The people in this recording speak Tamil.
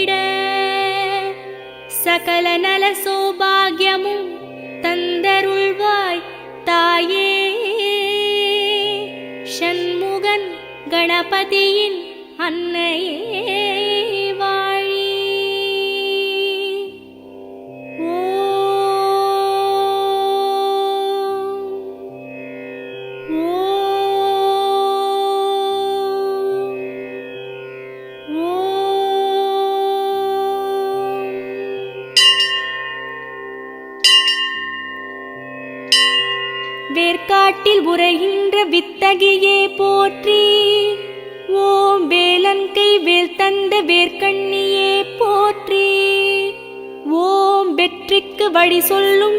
பெற்றிட சகல நல சௌபாகியமும் தந்தருள்வாய் தாயே. ஷண்முகன் கணபதியின் அன்னையே வாழி. வேர்க்காட்டில் உரைகின்ற வித்தகியே போற்றி. ஓம் வேலன்கை வேல் தந்த வேர்க்கண்ணியே போற்றி. ஓம் வெற்றிக்கு வழி சொல்லும்